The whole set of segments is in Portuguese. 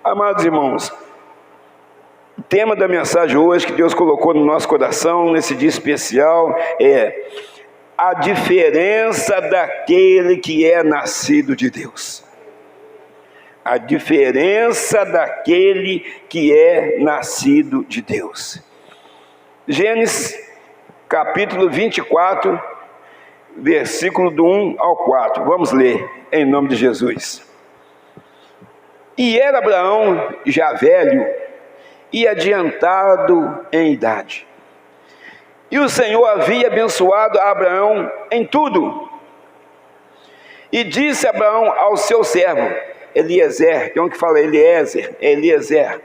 Amados irmãos, o tema da mensagem hoje que Deus colocou no nosso coração, nesse dia especial, é a diferença daquele que é nascido de Deus. A diferença daquele que é nascido de Deus. Gênesis, capítulo 24, versículo do 1 ao 4. Vamos ler, em nome de Jesus. E era Abraão já velho e adiantado em idade. E o Senhor havia abençoado a Abraão em tudo. E disse Abraão ao seu servo, Eliezer, tem um que fala Eliezer,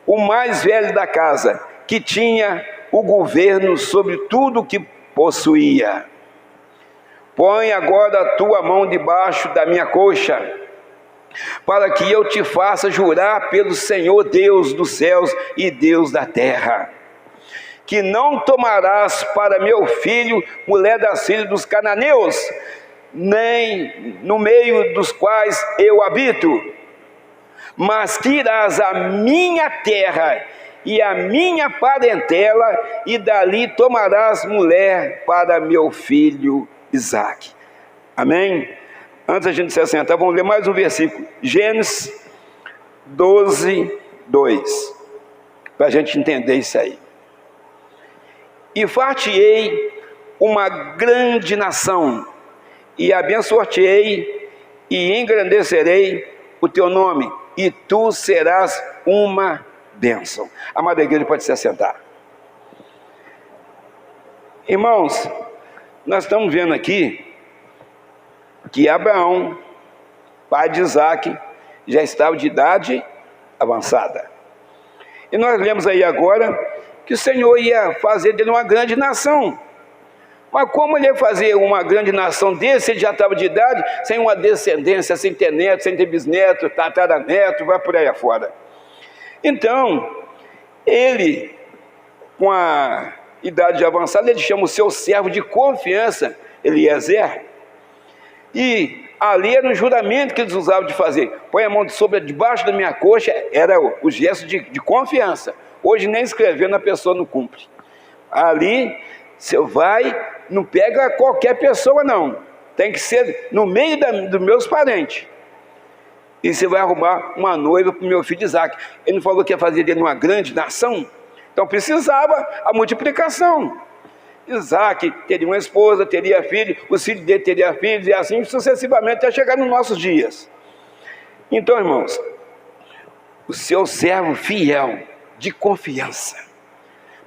o mais velho da casa, que tinha o governo sobre tudo que possuía. Põe agora a tua mão debaixo da minha coxa, para que eu te faça jurar pelo Senhor Deus dos céus e Deus da terra, que não tomarás para meu filho mulher das filhas dos cananeus, nem no meio dos quais eu habito, mas que irás à minha terra e à minha parentela, e dali tomarás mulher para meu filho Isaque. Amém? Antes da gente se assentar, vamos ler mais um versículo. Gênesis 12, 2. Para a gente entender isso aí. E far-te-ei uma grande nação, e abençoar-te-ei, e engrandecerei o teu nome, e tu serás uma bênção. Amada igreja, pode se assentar. Irmãos, nós estamos vendo aqui que Abraão, pai de Isaque, já estava de idade avançada. E nós lemos aí agora que o Senhor ia fazer dele uma grande nação. Mas como ele ia fazer uma grande nação dele, se ele já estava de idade, sem uma descendência, sem ter neto, sem ter bisneto, tataraneto, vai por aí afora. Então, ele, com a idade avançada, ele chama o seu servo de confiança, Eliezer. E ali era um juramento que eles usavam de fazer. Põe a mão debaixo da minha coxa, era o gesto de confiança. Hoje nem escrevendo a pessoa não cumpre. Ali, você vai, não pega qualquer pessoa não. Tem que ser no meio dos meus parentes. E você vai arrumar uma noiva para o meu filho Isaque. Ele não falou que ia fazer dele uma grande nação? Então precisava a multiplicação. Isaque teria uma esposa, teria filho, os filhos dele teriam filhos, e assim sucessivamente até chegar nos nossos dias. Então, irmãos, o seu servo fiel, de confiança,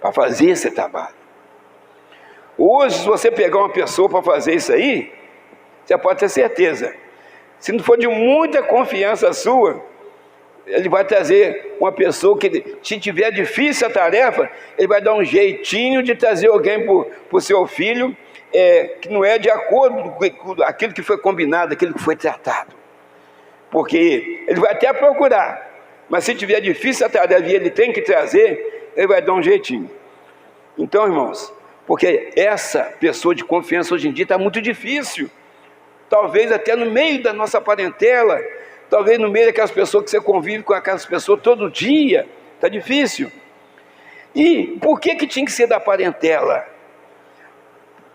para fazer esse trabalho. Hoje, se você pegar uma pessoa para fazer isso aí, você pode ter certeza, se não for de muita confiança sua, ele vai trazer uma pessoa que, se tiver difícil a tarefa, ele vai dar um jeitinho de trazer alguém para o seu filho, que não é de acordo com aquilo que foi combinado, aquilo que foi tratado. Porque ele vai até procurar, mas se tiver difícil a tarefa e ele tem que trazer, ele vai dar um jeitinho. Então, irmãos, porque essa pessoa de confiança hoje em dia está muito difícil. Talvez até no meio da nossa parentela, talvez no meio daquelas pessoas que você convive com aquelas pessoas todo dia, está difícil. E por que tinha que ser da parentela?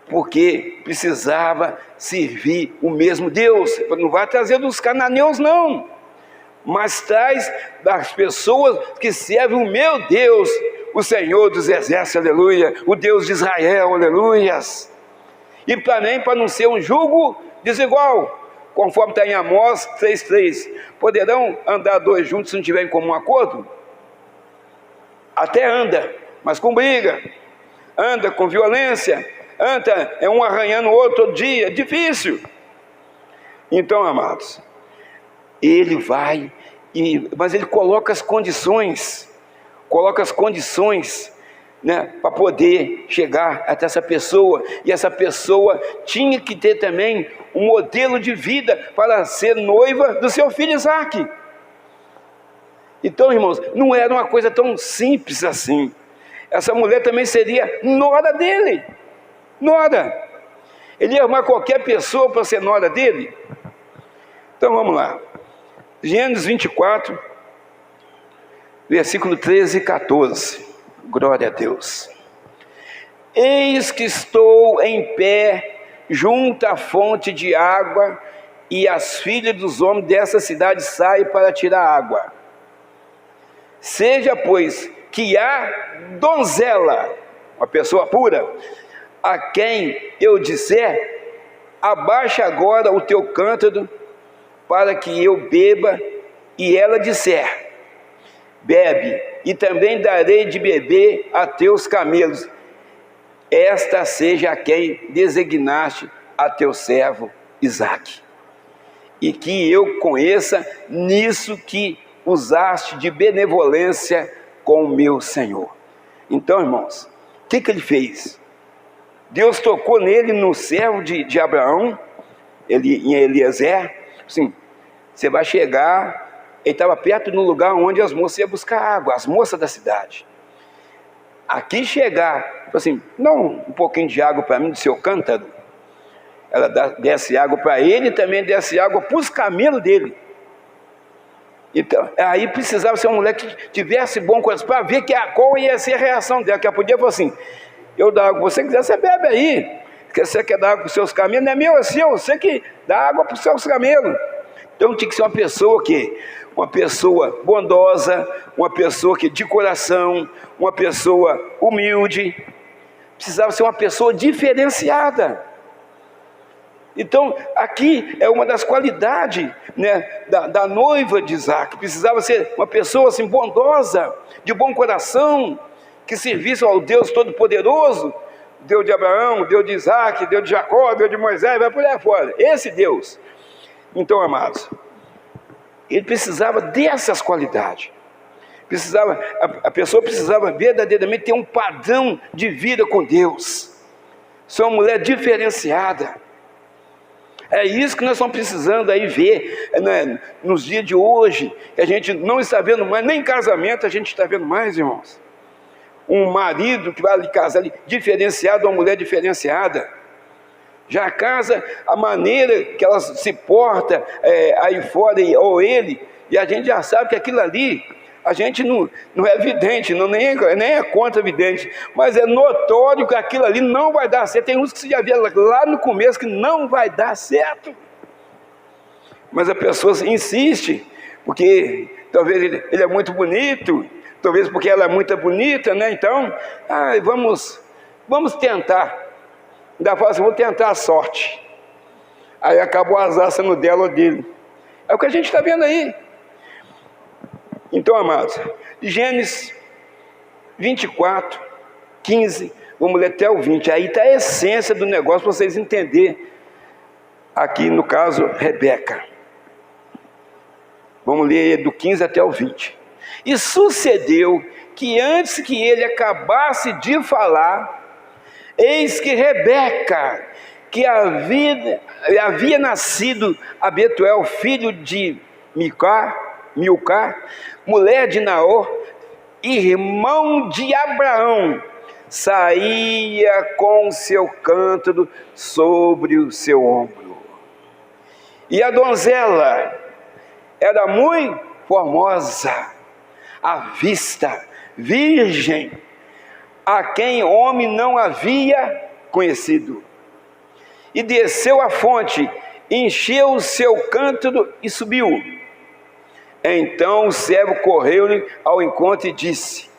Porque precisava servir o mesmo Deus. Não vai trazer dos cananeus não, mas traz das pessoas que servem o meu Deus, o Senhor dos exércitos, aleluia, o Deus de Israel, aleluias. E também para não ser um jugo desigual, conforme está em Amós 3,3. Poderão andar dois juntos se não tiverem em comum acordo? Até anda, mas com briga, anda com violência, anda um arranhando o outro todo dia, difícil. Então, amados, ele vai, mas ele coloca as condições, né, para poder chegar até essa pessoa, e essa pessoa tinha que ter também um modelo de vida para ser noiva do seu filho Isaque. Então, irmãos, não era uma coisa tão simples assim. Essa mulher também seria nora dele, nora. Ele ia arrumar qualquer pessoa para ser nora dele? Então vamos lá, Gênesis 24, versículo 13 e 14, glória a Deus. Eis que estou em pé junto à fonte de água, e as filhas dos homens dessa cidade saem para tirar água. Seja, pois, que há donzela, uma pessoa pura, a quem eu disser, abaixa agora o teu cântaro, para que eu beba, e ela disser, bebe, e também darei de beber a teus camelos, esta seja a quem designaste a teu servo Isaque, e que eu conheça nisso que usaste de benevolência com o meu Senhor. Então, irmãos, o que ele fez? Deus tocou nele, no servo de Abraão, em Eliezer, assim, você vai chegar. Ele estava perto do lugar onde as moças iam buscar água, as moças da cidade. Aqui chegar, assim, dá um pouquinho de água para mim do seu cântaro. Ela desce água para ele e também desce água para os camelos dele. Então, aí precisava ser uma mulher que tivesse bom coração, para ver qual ia ser a reação dela, que ela podia falar assim, eu dou água, você quiser, você bebe aí, porque você quer dar água para os seus camelos, não é meu, é seu, você que dá água para os seus camelos. Então tinha que ser uma pessoa uma pessoa bondosa, uma pessoa que de coração, uma pessoa humilde, precisava ser uma pessoa diferenciada. Então aqui é uma das qualidades, né, da noiva de Isaque. Precisava ser uma pessoa assim, bondosa, de bom coração, que servisse ao Deus Todo-Poderoso, Deus de Abraão, Deus de Isaque, Deus de Jacó, Deus de Moisés, vai por aí fora, esse Deus. Então, amados, ele precisava dessas qualidades. A pessoa precisava verdadeiramente ter um padrão de vida com Deus. Ser uma mulher diferenciada. É isso que nós estamos precisando aí ver, né, nos dias de hoje, que a gente não está vendo mais, nem em casamento a gente está vendo mais, irmãos. Um marido que vai ali casar ali, diferenciado, uma mulher diferenciada. Já a casa, a maneira que ela se porta aí fora, ou ele, e a gente já sabe que aquilo ali, a gente não é vidente, nem é contra vidente, mas é notório que aquilo ali não vai dar certo. Tem uns que você já viu lá no começo que não vai dar certo, mas a pessoa insiste, porque talvez ele é muito bonito, talvez porque ela é muito bonita, né? Então, vamos tentar. Ainda fala assim, vou tentar a sorte. Aí acabou as asas no dela ou dele. É o que a gente está vendo aí. Então, amados, Gênesis 24, 15, vamos ler até o 20. Aí está a essência do negócio para vocês entenderem. Aqui no caso, Rebeca. Vamos ler do 15 até o 20. E sucedeu que antes que ele acabasse de falar, eis que Rebeca, que havia nascido a Betuel, filho de Milcá, mulher de Naor, irmão de Abraão, saía com seu cântaro sobre o seu ombro. E a donzela era muito formosa, à vista, virgem, a quem homem não havia conhecido. E desceu à fonte, encheu o seu cântaro e subiu. Então o servo correu-lhe ao encontro e disse: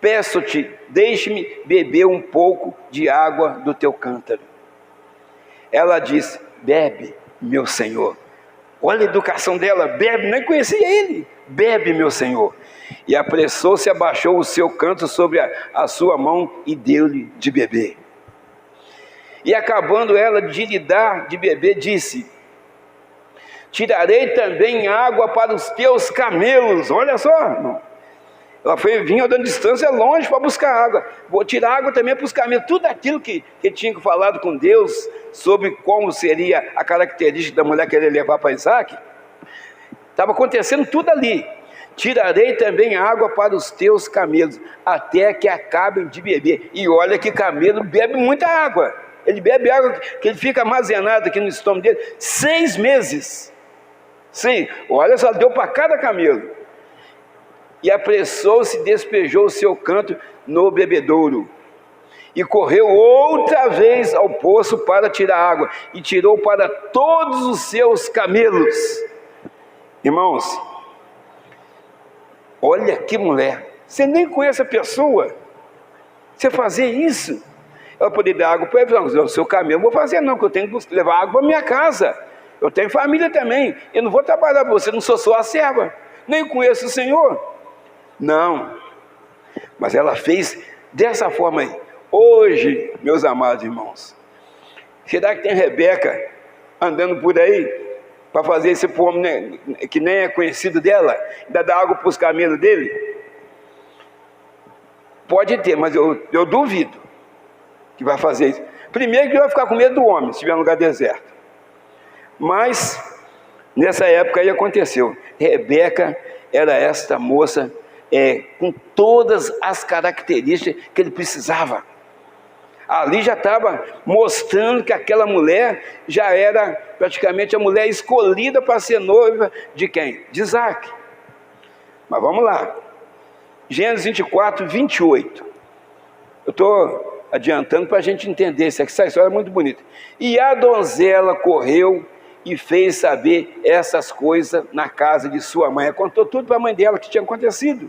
peço-te, deixe-me beber um pouco de água do teu cântaro. Ela disse: bebe, meu senhor. Olha a educação dela, bebe, nem conhecia ele. Bebe, meu senhor. E apressou-se, abaixou o seu cântaro sobre a sua mão e deu-lhe de beber. E acabando ela de lhe dar de beber, disse: tirarei também água para os teus camelos. Olha só, irmão. Ela vinha dando distância longe para buscar água. Vou tirar água também para os camelos. Tudo aquilo que tinha falado com Deus sobre como seria a característica da mulher que ele ia levar para Isaque, estava acontecendo tudo ali. Tirarei também água para os teus camelos, até que acabem de beber. E olha que camelo bebe muita água. Ele bebe água que ele fica armazenado aqui no estômago dele 6 meses. Sim, olha só, deu para cada camelo. e apressou-se e despejou o seu canto no bebedouro. E correu outra vez ao poço para tirar água, e tirou para todos os seus camelos. Irmãos, olha que mulher, você nem conhece a pessoa, você fazer isso? Ela poderia dar água para ele, não, o seu camelo não vou fazer não, porque eu tenho que levar água para minha casa, eu tenho família também, eu não vou trabalhar para você, não sou sua serva, nem conheço o Senhor. Não, mas ela fez dessa forma aí. Hoje, meus amados irmãos, será que tem Rebeca andando por aí para fazer esse povo, né, que nem é conhecido dela, ainda dar água para os camelos dele? Pode ter, mas eu duvido que vai fazer isso. Primeiro que vai ficar com medo do homem, se estiver no lugar deserto. Mas, nessa época aí aconteceu. Rebeca era esta moça com todas as características que ele precisava. Ali já estava mostrando que aquela mulher já era praticamente a mulher escolhida para ser noiva de quem? De Isaac. Mas vamos lá. Gênesis 24, 28. Eu estou adiantando para a gente entender isso aqui, essa história é muito bonita. E a donzela correu e fez saber essas coisas na casa de sua mãe. Ela contou tudo para a mãe dela que tinha acontecido.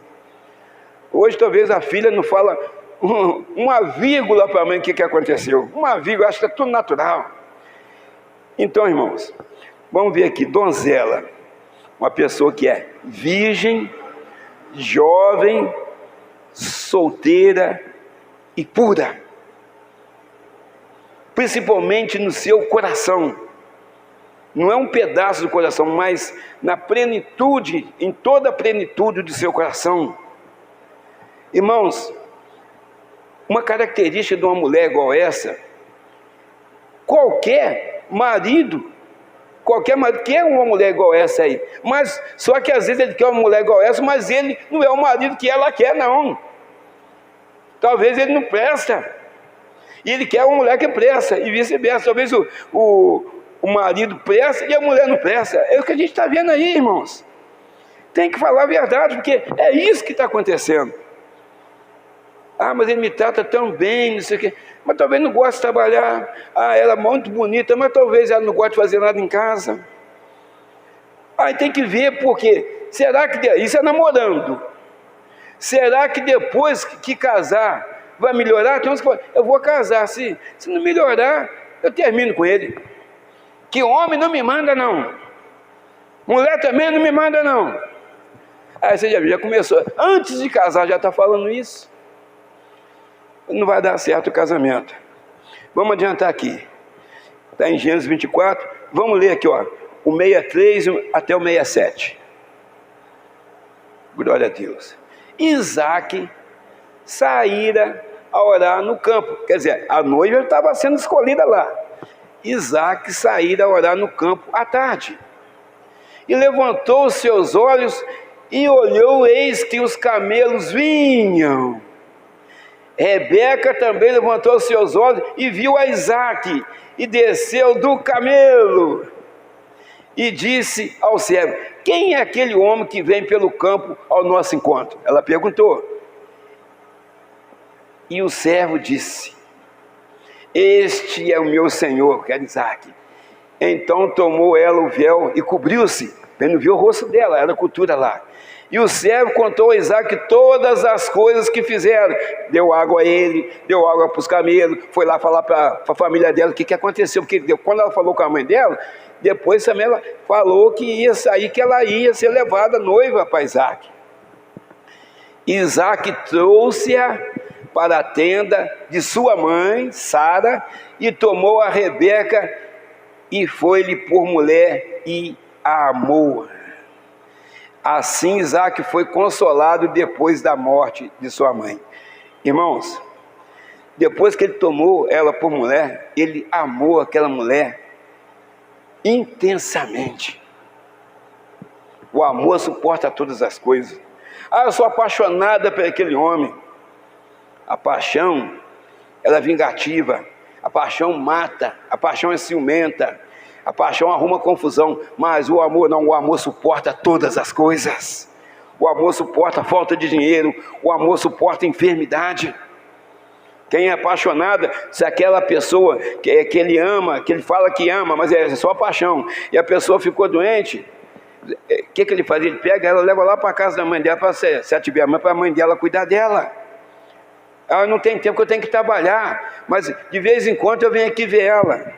Hoje talvez a filha não fala uma vírgula para a mãe o que aconteceu. Uma vírgula, acho que é tudo natural. Então, irmãos, vamos ver aqui, donzela, uma pessoa que é virgem, jovem, solteira e pura, principalmente no seu coração. Não é um pedaço do coração, mas na plenitude, em toda a plenitude do seu coração. Irmãos, uma característica de uma mulher igual essa, qualquer marido quer uma mulher igual essa aí, mas só que às vezes ele quer uma mulher igual essa, mas ele não é o marido que ela quer, não. Talvez ele não presta, e ele quer uma mulher que presta, e vice-versa. Talvez o marido presta e a mulher não presta. É o que a gente está vendo aí, irmãos. Tem que falar a verdade, porque é isso que está acontecendo. Ah, mas ele me trata tão bem, não sei o quê. Mas talvez não goste de trabalhar. Ah, ela é muito bonita, mas talvez ela não goste de fazer nada em casa. Aí tem que ver, porque será que isso é namorando? Será que depois que casar vai melhorar? Tem uns que falam, eu vou casar, se não melhorar, eu termino com ele. Que homem não me manda não. Mulher também não me manda não. Aí você já começou, antes de casar já está falando isso. Não vai dar certo o casamento. Vamos adiantar aqui. Está em Gênesis 24. Vamos ler aqui, ó, o 63 até o 67. Glória a Deus. Isaac saíra a orar no campo. Quer dizer, a noiva estava sendo escolhida lá. Isaac saíra a orar no campo à tarde. E levantou os seus olhos e olhou, eis que os camelos vinham. Rebeca também levantou os seus olhos e viu a Isaac, e desceu do camelo, e disse ao servo, quem é aquele homem que vem pelo campo ao nosso encontro? Ela perguntou. E o servo disse, este é o meu senhor, que era Isaac. Então tomou ela o véu e cobriu-se, para não ver o rosto dela, era a cultura lá. E o servo contou a Isaac todas as coisas que fizeram. Deu água a ele, deu água para os camelos, foi lá falar para a família dela o que aconteceu. Porque quando ela falou com a mãe dela, depois também ela falou que ia sair, que ela ia ser levada noiva para Isaac. Isaac trouxe-a para a tenda de sua mãe, Sara, e tomou a Rebeca e foi-lhe por mulher e a amou. Assim Isaac foi consolado depois da morte de sua mãe. Irmãos, depois que ele tomou ela por mulher, ele amou aquela mulher intensamente. O amor suporta todas as coisas. Ah, eu sou apaixonada por aquele homem. A paixão, ela é vingativa. A paixão mata, a paixão é ciumenta. A paixão arruma confusão, mas o amor não, o amor suporta todas as coisas. o amor suporta a falta de dinheiro, o amor suporta a enfermidade. Quem é apaixonado, se aquela pessoa que ele ama, que ele fala que ama, mas é só paixão, e a pessoa ficou doente, o que ele faz? Ele pega ela, leva lá para a casa da mãe dela, se ela tiver a mãe, para a mãe dela cuidar dela. Ela não tem tempo, que eu tenho que trabalhar, mas de vez em quando eu venho aqui ver ela.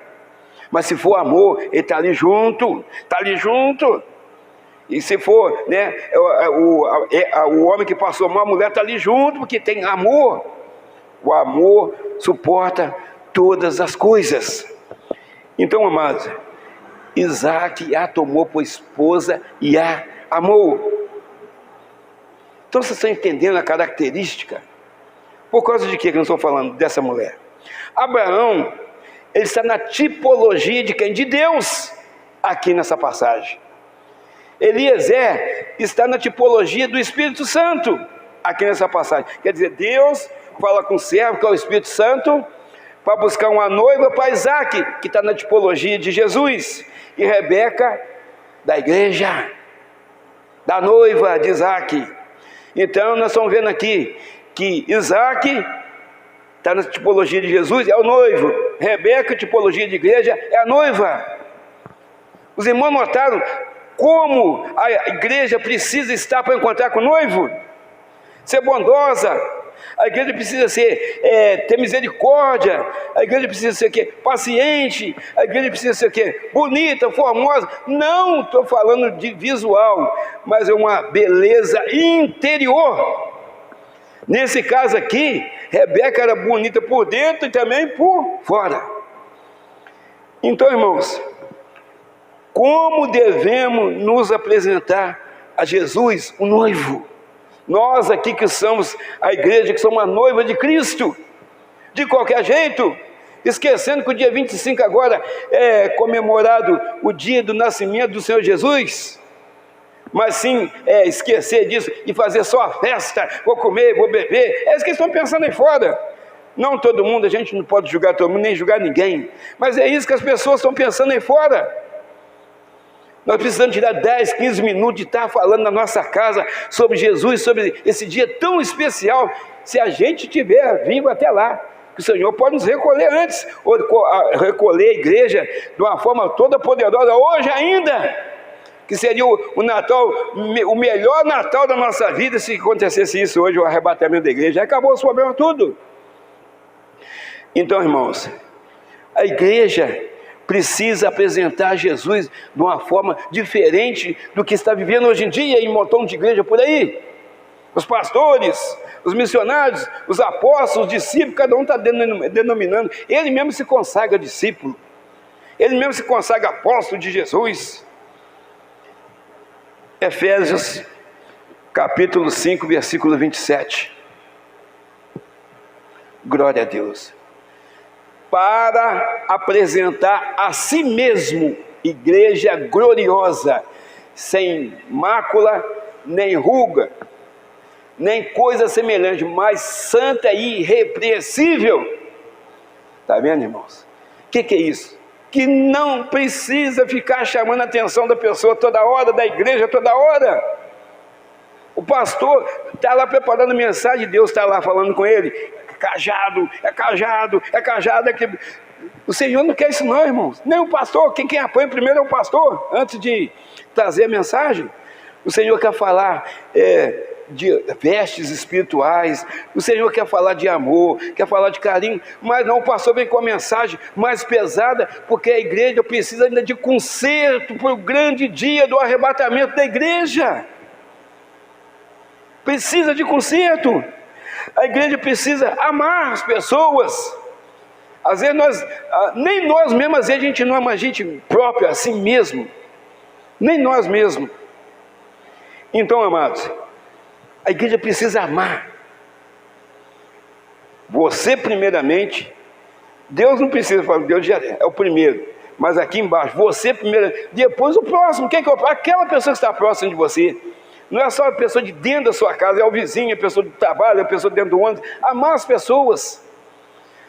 Mas se for amor, ele está ali junto, está ali junto. E se for, né, o homem que passou mal, a mulher está ali junto, porque tem amor. O amor suporta todas as coisas. Então, amados, Isaac a tomou por esposa e a amou. Então, vocês estão entendendo a característica? Por causa de que nós estamos falando dessa mulher? Abraão, ele está na tipologia de quem? De Deus, aqui nessa passagem. Eliezer está na tipologia do Espírito Santo, aqui nessa passagem. Quer dizer, Deus fala com o servo, que é o Espírito Santo, para buscar uma noiva para Isaac, que está na tipologia de Jesus. E Rebeca, da igreja, da noiva de Isaac. Então, nós estamos vendo aqui que Isaac está na tipologia de Jesus, é o noivo. Rebeca, tipologia de igreja, é a noiva. Os irmãos notaram como a igreja precisa estar para encontrar com o noivo? Ser bondosa. A igreja precisa ter misericórdia. A igreja precisa ser o quê? Paciente. A igreja precisa ser o quê? Bonita, formosa. Não estou falando de visual, mas é uma beleza interior. Nesse caso aqui, Rebeca era bonita por dentro e também por fora. Então, irmãos, como devemos nos apresentar a Jesus, o noivo? Nós aqui que somos a igreja, que somos a noiva de Cristo, de qualquer jeito, esquecendo que o dia 25 agora é comemorado o dia do nascimento do Senhor Jesus, mas sim esquecer disso e fazer só a festa, vou comer, vou beber, é isso que estão pensando aí fora. Não todo mundo, a gente não pode julgar todo mundo, nem julgar ninguém, mas é isso que as pessoas estão pensando aí fora. Nós precisamos tirar 10, 15 minutos de estar falando na nossa casa sobre Jesus, sobre esse dia tão especial, se a gente estiver vivo até lá, que o Senhor pode nos recolher antes, ou recolher a igreja de uma forma toda poderosa, hoje ainda, que seria o Natal, o melhor Natal da nossa vida, se acontecesse isso hoje, o arrebatamento da igreja, acabou os problemas tudo. Então, irmãos, a igreja precisa apresentar Jesus de uma forma diferente do que está vivendo hoje em dia em um montão de igreja por aí. Os pastores, os missionários, os apóstolos, os discípulos, cada um está denominando. Ele mesmo se consagra discípulo. Ele mesmo se consagra apóstolo de Jesus. Efésios, capítulo 5, versículo 27. Glória a Deus. Para apresentar a si mesmo igreja gloriosa, sem mácula, nem ruga, nem coisa semelhante, mas santa e irrepreensível. Está vendo, irmãos? O que é isso? Que não precisa ficar chamando a atenção da pessoa toda hora, da igreja toda hora. O pastor está lá preparando mensagem, Deus está lá falando com ele. Cajado, é cajado, é cajado. O Senhor não quer isso não, irmãos. Nem o pastor, quem apanha primeiro é o pastor, antes de trazer a mensagem. O Senhor quer falar de vestes espirituais, o Senhor quer falar de amor, quer falar de carinho, mas não, o pastor vem com a mensagem mais pesada, porque a igreja precisa ainda de conserto para o grande dia do arrebatamento da igreja. Precisa de conserto. A igreja precisa amar as pessoas. Às vezes nem nós mesmos, às vezes a gente não ama a gente própria, assim mesmo. Nem nós mesmos. Então, amados, a igreja precisa amar. Você primeiramente. Deus não precisa falar, Deus já é o primeiro. Mas aqui embaixo, você primeiro, depois o próximo. Quem que é o próximo? Aquela pessoa que está próxima de você. Não é só a pessoa de dentro da sua casa, é o vizinho, a pessoa do trabalho, a pessoa dentro do ônibus. Amar as pessoas.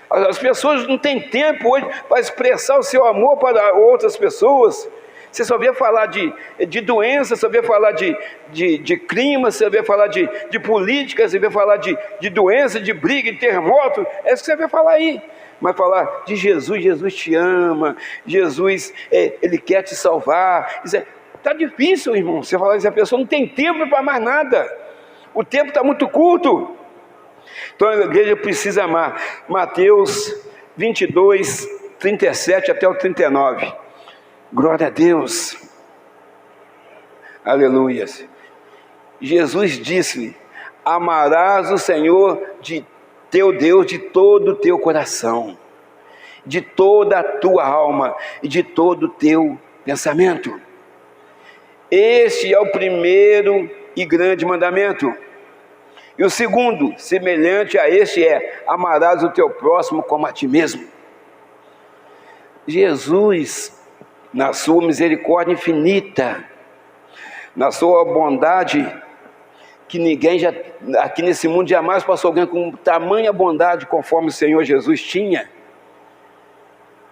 As pessoas não têm tempo hoje para expressar o seu amor para outras pessoas. Você só vê falar de doença, só vê falar de crime, você vê falar de política, você vê falar de doença, de briga, de terremoto. É isso que você vê falar aí. Mas falar de Jesus, Jesus te ama, Jesus, Ele quer te salvar. Está difícil, irmão. Você falar isso, a pessoa não tem tempo para mais nada. O tempo está muito curto. Então a igreja precisa amar. Mateus 22, 37 até o 39. Glória a Deus. Aleluia. Jesus disse-lhe: amarás o Senhor de teu Deus de todo o teu coração, de toda a tua alma e de todo o teu pensamento. Este é o primeiro e grande mandamento. E o segundo, semelhante a este, é: amarás o teu próximo como a ti mesmo. Jesus, na sua misericórdia infinita, na sua bondade, que ninguém aqui nesse mundo jamais passou alguém com tamanha bondade conforme o Senhor Jesus tinha.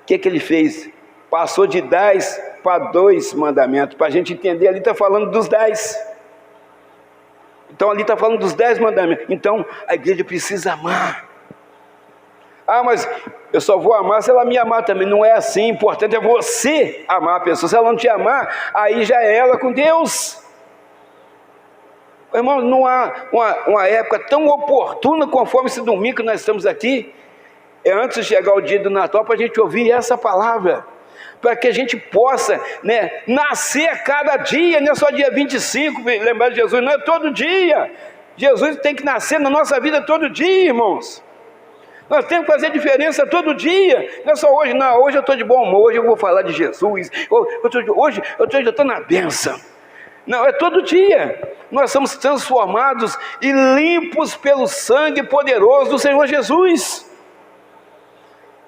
O que Ele fez? Passou de 10 para 2 mandamentos. Para a gente entender, ali está falando dos 10. Então ali está falando dos 10 mandamentos. Então a igreja precisa amar. Ah, mas eu só vou amar se ela me amar também. Não é assim. O importante é você amar a pessoa. Se ela não te amar, aí já é ela com Deus. Irmão, não há uma época tão oportuna conforme esse domingo que nós estamos aqui. É antes de chegar o dia do Natal, para a gente ouvir essa palavra, para que a gente possa, nascer a cada dia. Não é só dia 25, lembrar de Jesus, não é todo dia. Jesus tem que nascer na nossa vida todo dia, irmãos. Nós temos que fazer diferença todo dia. Não é só hoje, não, hoje eu estou de bom humor, hoje eu vou falar de Jesus, hoje eu estou na bênção. Não, é todo dia. Nós somos transformados e limpos pelo sangue poderoso do Senhor Jesus.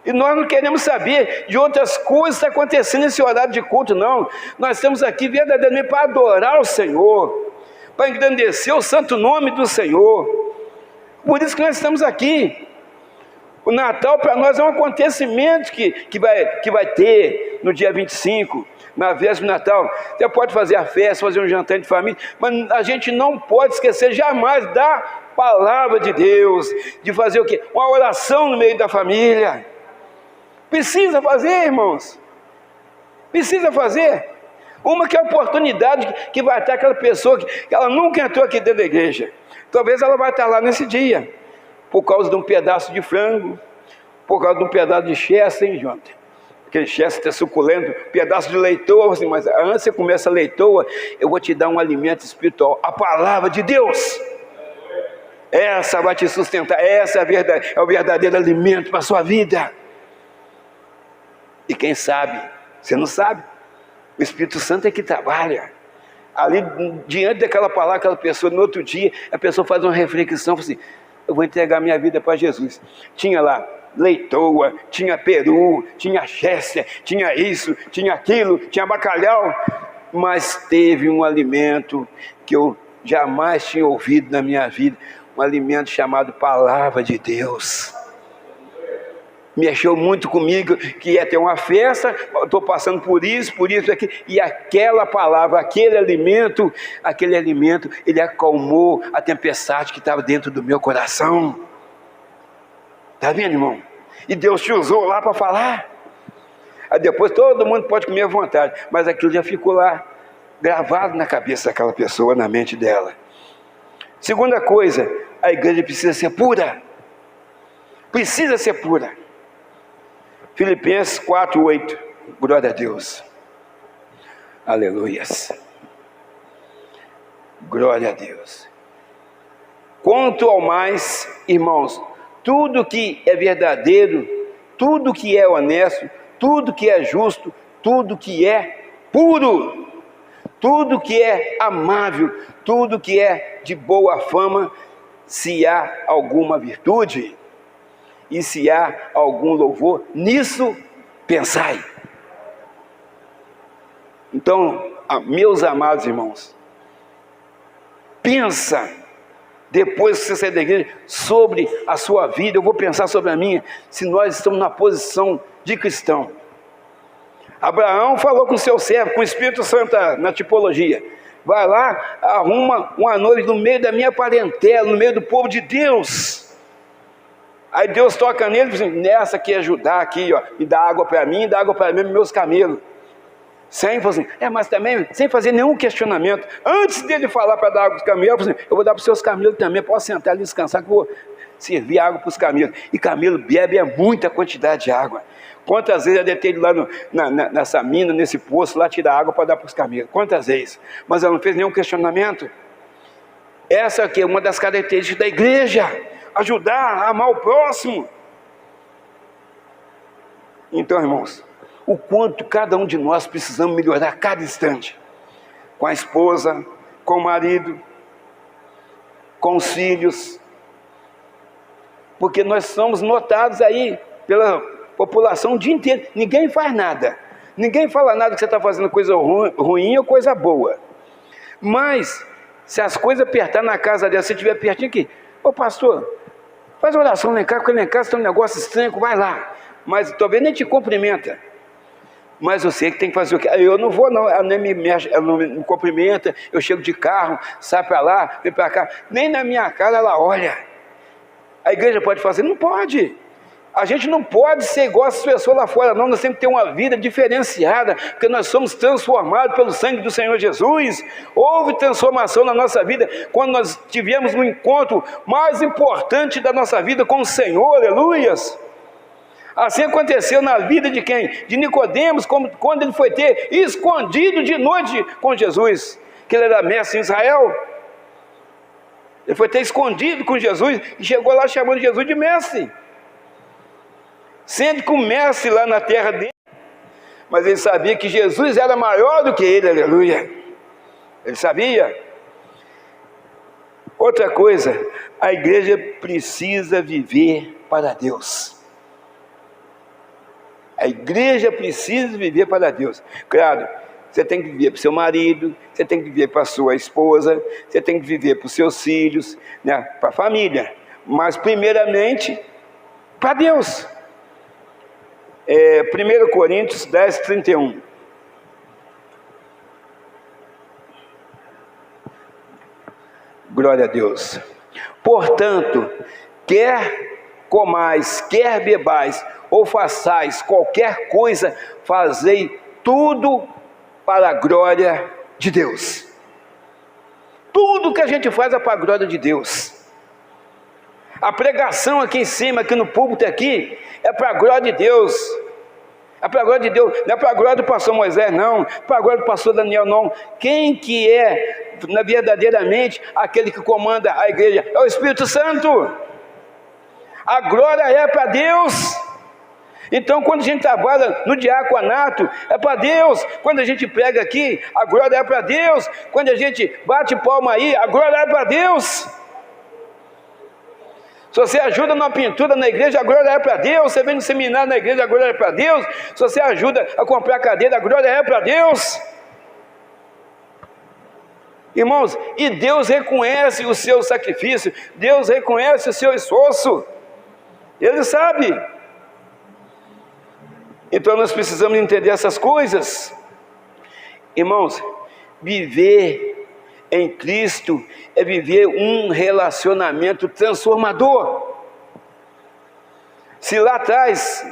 E nós não queremos saber de outras coisas que estão acontecendo nesse horário de culto, não. Nós estamos aqui verdadeiramente para adorar o Senhor, para engrandecer o santo nome do Senhor. Por isso que nós estamos aqui. O Natal para nós é um acontecimento que vai ter no dia 25, na véspera do Natal. Você pode fazer a festa, fazer um jantar de família, mas a gente não pode esquecer jamais da palavra de Deus, de fazer o quê? Uma oração no meio da família. Precisa fazer, irmãos. Precisa fazer. Uma que é a oportunidade que vai ter aquela pessoa que ela nunca entrou aqui dentro da igreja. Talvez ela vai estar lá nesse dia, por causa de um pedaço de frango, por causa de um pedaço de chester, hein, Jonathan? Aquele chester suculento, pedaço de leitoa, assim, mas antes de você comer essa leitoa, eu vou te dar um alimento espiritual, a palavra de Deus. Essa vai te sustentar, essa é o verdadeiro alimento para a sua vida. E quem sabe, você não sabe, o Espírito Santo é que trabalha. Ali, diante daquela palavra, aquela pessoa, no outro dia, a pessoa faz uma reflexão, fala assim: eu vou entregar minha vida para Jesus. Tinha lá leitoa, tinha peru, tinha chester, tinha isso, tinha aquilo, tinha bacalhau, mas teve um alimento que eu jamais tinha ouvido na minha vida, um alimento chamado Palavra de Deus. Mexeu muito comigo, que ia ter uma festa, estou passando por isso, aqui, e aquela palavra, aquele alimento, ele acalmou a tempestade que estava dentro do meu coração. Está vendo, irmão? E Deus te usou lá para falar. Aí depois todo mundo pode comer à vontade, mas aquilo já ficou lá, gravado na cabeça daquela pessoa, na mente dela. Segunda coisa, a igreja precisa ser pura. Precisa ser pura. Filipenses 4:8, glória a Deus, aleluias, glória a Deus. Quanto ao mais, irmãos, tudo que é verdadeiro, tudo que é honesto, tudo que é justo, tudo que é puro, tudo que é amável, tudo que é de boa fama, se há alguma virtude, e se há algum louvor, nisso pensai. Então, meus amados irmãos, pensa, depois que você sair da igreja, sobre a sua vida. Eu vou pensar sobre a minha, se nós estamos na posição de cristão. Abraão falou com seu servo, com o Espírito Santo na tipologia: vai lá, arruma uma noiva no meio da minha parentela, no meio do povo de Deus. Aí Deus toca nele e diz assim: nessa que ajudar aqui, ó, e dá água para mim, e dá água para mim, meus camelos. Sem fazer, mas também sem fazer nenhum questionamento. Antes dele falar para dar água para os camelos, eu vou dar para os seus camelos também, pode sentar ali e descansar, que eu vou servir água para os camelos. E camelo bebe muita quantidade de água. Quantas vezes eu deve ter ido lá nessa mina, nesse poço, lá tirar água para dar para os camelos? Quantas vezes? Mas ela não fez nenhum questionamento. Essa aqui é uma das características da igreja: ajudar, a amar o próximo. Então, irmãos, o quanto cada um de nós precisamos melhorar a cada instante, com a esposa, com o marido, com os filhos, porque nós somos notados aí pela população o dia inteiro. Ninguém faz nada, ninguém fala nada que você está fazendo coisa ruim ou coisa boa, mas se as coisas apertar na casa dela, se estiver pertinho aqui: ô pastor, faz oração lá em casa, porque lá em casa tem um negócio estranho, vai lá. Mas talvez nem te cumprimenta, mas eu sei que tem que fazer o quê? Eu não vou não, ela nem me mexe, ela não me cumprimenta, eu chego de carro, sai para lá, vem para cá, nem na minha casa ela olha. A igreja pode fazer? Não pode. A gente não pode ser igual as pessoas lá fora, não. Nós temos que ter uma vida diferenciada, porque nós somos transformados pelo sangue do Senhor Jesus. Houve transformação na nossa vida quando nós tivemos um encontro mais importante da nossa vida com o Senhor, aleluias. Assim aconteceu na vida de quem? De Nicodemos, quando ele foi ter escondido de noite com Jesus, que ele era mestre em Israel. Ele foi ter escondido com Jesus e chegou lá chamando Jesus de mestre, sendo que o mestre lá na terra dele, mas ele sabia que Jesus era maior do que ele, aleluia. Ele sabia. Outra coisa, a igreja precisa viver para Deus. A igreja precisa viver para Deus. Claro, você tem que viver para o seu marido, você tem que viver para a sua esposa, você tem que viver para os seus filhos, né, para a família, mas primeiramente para Deus. 1 Coríntios 10, 31. Glória a Deus. Portanto, quer comais, quer bebais, ou façais qualquer coisa, fazei tudo para a glória de Deus. Tudo que a gente faz é para a glória de Deus. A pregação aqui em cima, aqui no púlpito aqui, é para a glória de Deus. É para a glória de Deus, não é para a glória do pastor Moisés, não, para a glória do pastor Daniel, não. Quem que é verdadeiramente aquele que comanda a igreja? É o Espírito Santo. A glória é para Deus. Então, quando a gente trabalha no diaconato, é para Deus. Quando a gente prega aqui, a glória é para Deus. Quando a gente bate palma aí, a glória é para Deus. Se você ajuda numa pintura na igreja, a glória é para Deus. Você vem no seminário na igreja, a glória é para Deus. Se você ajuda a comprar cadeira, a glória é para Deus. Irmãos, e Deus reconhece o seu sacrifício, Deus reconhece o seu esforço. Ele sabe. Então nós precisamos entender essas coisas. Irmãos, viver em Cristo é viver um relacionamento transformador. Se lá atrás,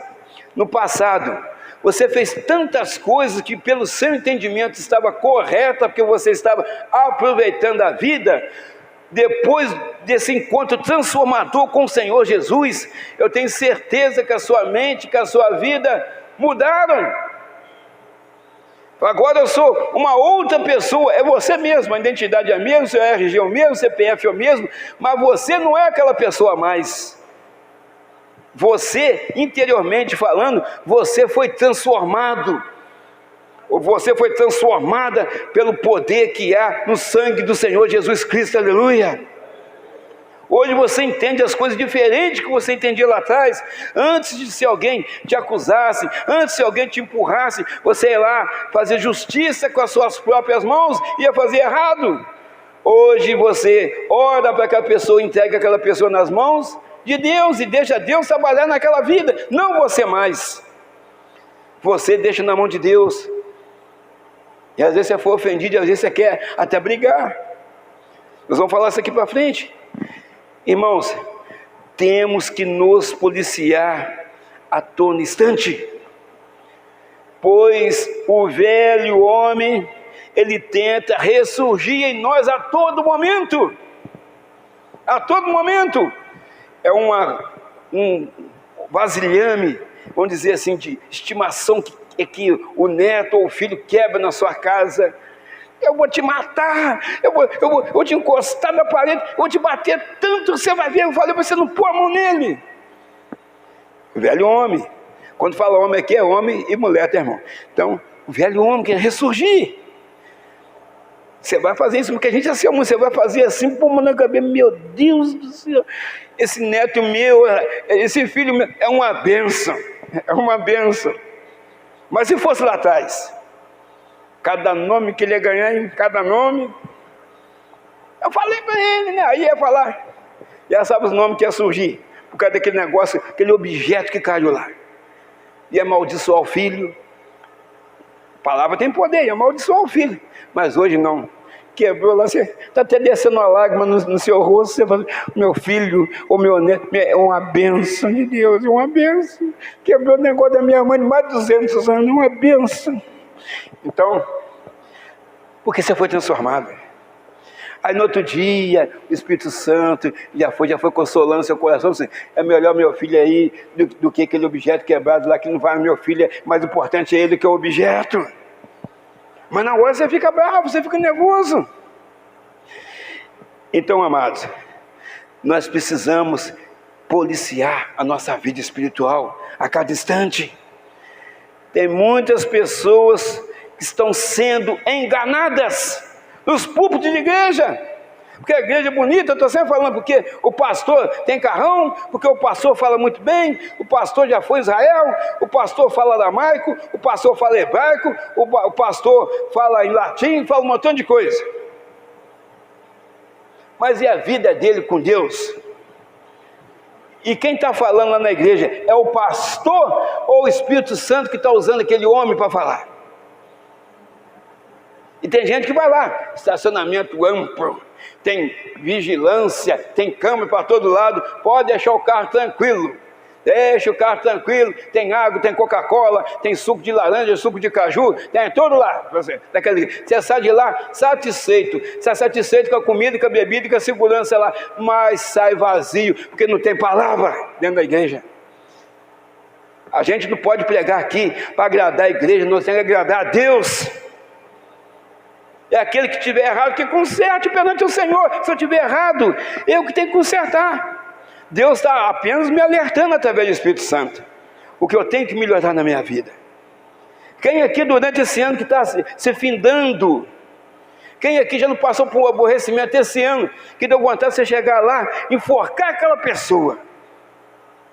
no passado, você fez tantas coisas que pelo seu entendimento estava correta, porque você estava aproveitando a vida, depois desse encontro transformador com o Senhor Jesus, eu tenho certeza que a sua mente, que a sua vida mudaram. Agora eu sou uma outra pessoa. É você mesmo, a identidade é a mesma, seu RG é o mesmo, CPF é o mesmo, mas você não é aquela pessoa mais. Você, interiormente falando, você foi transformado, ou você foi transformada pelo poder que há no sangue do Senhor Jesus Cristo, aleluia. Hoje você entende as coisas diferentes que você entendia lá atrás. Antes de se alguém te acusasse, antes de alguém te empurrasse, você ia lá fazer justiça com as suas próprias mãos, ia fazer errado. Hoje você ora para que a pessoa entregue aquela pessoa nas mãos de Deus e deixa Deus trabalhar naquela vida, não você mais. você deixa na mão de Deus. E às vezes você foi ofendido, e às vezes você quer até brigar. Nós vamos falar isso aqui para frente. Irmãos, temos que nos policiar a todo instante, pois o velho homem, ele tenta ressurgir em nós a todo momento. A todo momento. É um vasilhame, vamos dizer assim, de estimação que o neto ou o filho quebra na sua casa. Eu vou te matar, eu vou te encostar na parede, eu vou te bater tanto que você vai ver. Eu falei para você não pôr a mão nele. O velho homem. Quando fala homem aqui, é homem e mulher, tá, irmão? Então, o velho homem quer ressurgir. Você vai fazer isso, porque a gente assim, você vai fazer assim, pô, na cabeça, meu Deus do céu, esse neto meu, esse filho meu, é uma bênção, é uma bênção. Mas se fosse lá atrás, cada nome que ele ia ganhar, em cada nome, eu falei para ele, né? Aí ia falar, já sabe os nomes que ia surgir, por causa daquele negócio, aquele objeto que caiu lá. Ia amaldiçoar o filho. A palavra tem poder, ia amaldiçoar o filho. Mas hoje não. Quebrou lá, você está até descendo uma lágrima no seu rosto, você fala, meu filho, ou meu neto, é uma bênção de Deus, é uma bênção. Quebrou o negócio da minha mãe de mais de 200 anos, é uma bênção. Então, porque você foi transformado. Aí no outro dia, o Espírito Santo já foi consolando seu coração, assim, é melhor meu filho aí do que aquele objeto quebrado lá que não vai meu filho, mais importante é ele que é o objeto. Mas na hora você fica bravo, você fica nervoso. Então, amados, nós precisamos policiar a nossa vida espiritual a cada instante. Tem muitas pessoas que estão sendo enganadas nos púlpitos de igreja. Porque a igreja é bonita, eu estou sempre falando, porque o pastor tem carrão, porque o pastor fala muito bem, o pastor já foi a Israel, o pastor fala aramaico, o pastor fala hebraico, o pastor fala em latim, fala um montão de coisa. Mas e a vida dele com Deus? E quem está falando lá na igreja, é o pastor ou o Espírito Santo que está usando aquele homem para falar? E tem gente que vai lá, estacionamento amplo, tem vigilância, tem câmera para todo lado, pode deixar o carro tranquilo, deixa o carro tranquilo, tem água, tem Coca-Cola, tem suco de laranja, suco de caju, tem tudo lá, você sai de lá satisfeito, sai satisfeito com a comida, com a bebida, com a segurança lá, mas sai vazio, porque não tem palavra dentro da igreja. A gente não pode pregar aqui para agradar a igreja, nós temos que agradar a Deus. É aquele que estiver errado, que conserte perante o Senhor. Se eu estiver errado, eu que tenho que consertar. Deus está apenas me alertando através do Espírito Santo o que eu tenho que melhorar na minha vida. Quem aqui durante esse ano que está se findando, quem aqui já não passou por um aborrecimento esse ano, que deu vontade de você chegar lá e enforcar aquela pessoa,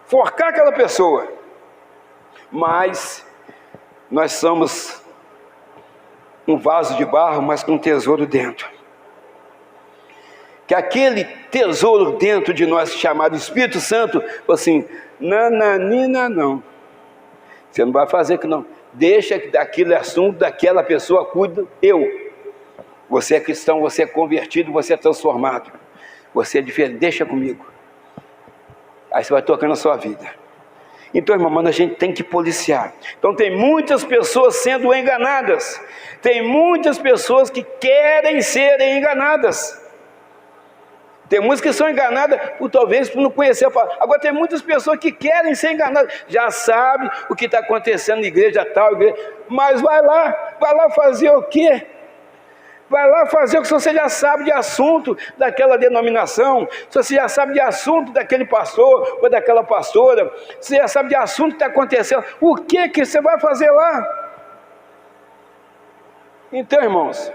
enforcar aquela pessoa? Mas nós somos um vaso de barro, mas com um tesouro dentro. Que aquele tesouro dentro de nós, chamado Espírito Santo, assim, nananina, não. Você não vai fazer que não. Deixa que daquele assunto, daquela pessoa, cuido eu. Você é cristão, você é convertido, você é transformado. Você é diferente, deixa comigo. Aí você vai tocando a sua vida. Então, irmão, a gente tem que policiar. Então tem muitas pessoas sendo enganadas. Tem muitas pessoas que querem ser enganadas. Tem muitas que são enganadas talvez por não conhecer a palavra. Agora tem muitas pessoas que querem ser enganadas. Já sabe o que está acontecendo na igreja tal, igreja, mas vai lá fazer o quê? Vai lá fazer o que você já sabe de assunto daquela denominação, se você já sabe de assunto daquele pastor ou daquela pastora, você já sabe de assunto que está acontecendo, o que você vai fazer lá? Então, irmãos,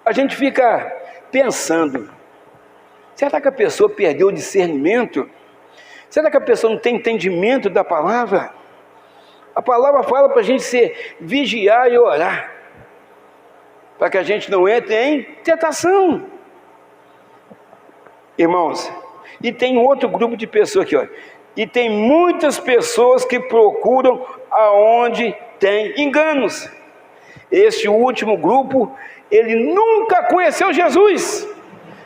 a gente fica pensando, será que a pessoa perdeu o discernimento? Será que a pessoa não tem entendimento da palavra? A palavra fala para a gente vigiar e orar, para que a gente não entre em tentação. Irmãos, e tem outro grupo de pessoas aqui, ó. E tem muitas pessoas que procuram aonde tem enganos. Este último grupo, ele nunca conheceu Jesus.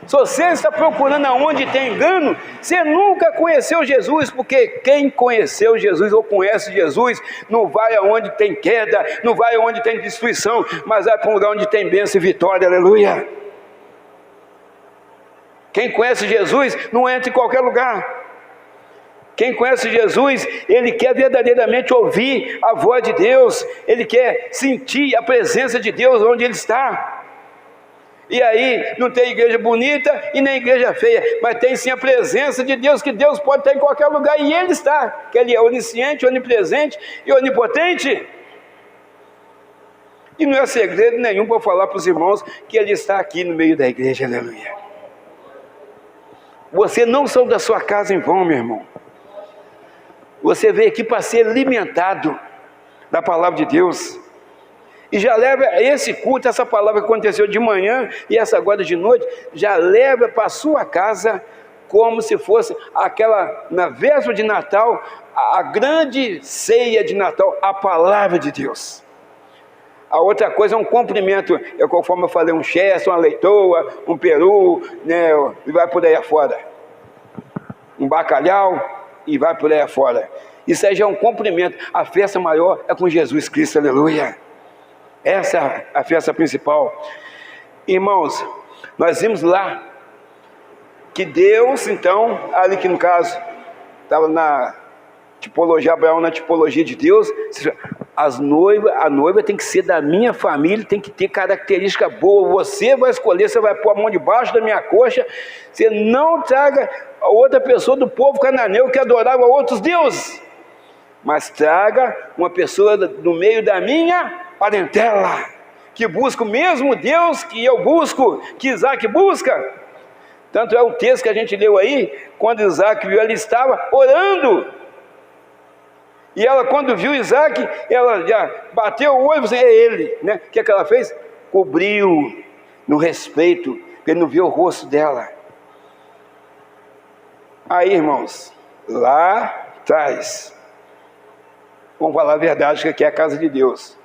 Se você está procurando aonde tem engano, você nunca conheceu Jesus, porque quem conheceu Jesus ou conhece Jesus, não vai aonde tem queda, não vai aonde tem destruição, mas vai para um lugar onde tem bênção e vitória, aleluia. Quem conhece Jesus não entra em qualquer lugar. Quem conhece Jesus, ele quer verdadeiramente ouvir a voz de Deus, ele quer sentir a presença de Deus onde ele está. E aí, não tem igreja bonita e nem igreja feia, mas tem sim a presença de Deus, que Deus pode estar em qualquer lugar, e Ele está, que Ele é onisciente, onipresente e onipotente. E não é segredo nenhum para falar para os irmãos que Ele está aqui no meio da igreja, aleluia. Você não saiu da sua casa em vão, meu irmão. Você veio aqui para ser alimentado da palavra de Deus. E já leva esse culto, essa palavra que aconteceu de manhã e essa agora de noite, já leva para a sua casa como se fosse aquela, na véspera de Natal, a grande ceia de Natal, a palavra de Deus. A outra coisa é um cumprimento, conforme eu falei, um chesto, uma leitoa, um peru, né, e vai por aí afora. Um bacalhau e vai por aí afora. Isso aí já é um cumprimento. A festa maior é com Jesus Cristo, aleluia. Essa é a festa principal. Irmãos, nós vimos lá que Deus, então, ali que no caso estava na tipologia, Abraão na tipologia de Deus, a noiva tem que ser da minha família, tem que ter característica boa. Você vai escolher, você vai pôr a mão debaixo da minha coxa, você não traga a outra pessoa do povo cananeu que adorava outros deuses, mas traga uma pessoa do meio da minha parentela, que busca o mesmo Deus que eu busco, que Isaac busca. Tanto é o texto que a gente leu aí, quando Isaac viu, ele estava orando, e ela, quando viu Isaac, ela já bateu o olho e disse, é ele, né? O que é que ela fez? Cobriu no respeito, porque ele não viu o rosto dela. Aí, irmãos, lá atrás, vamos falar a verdade, que aqui é a casa de Deus.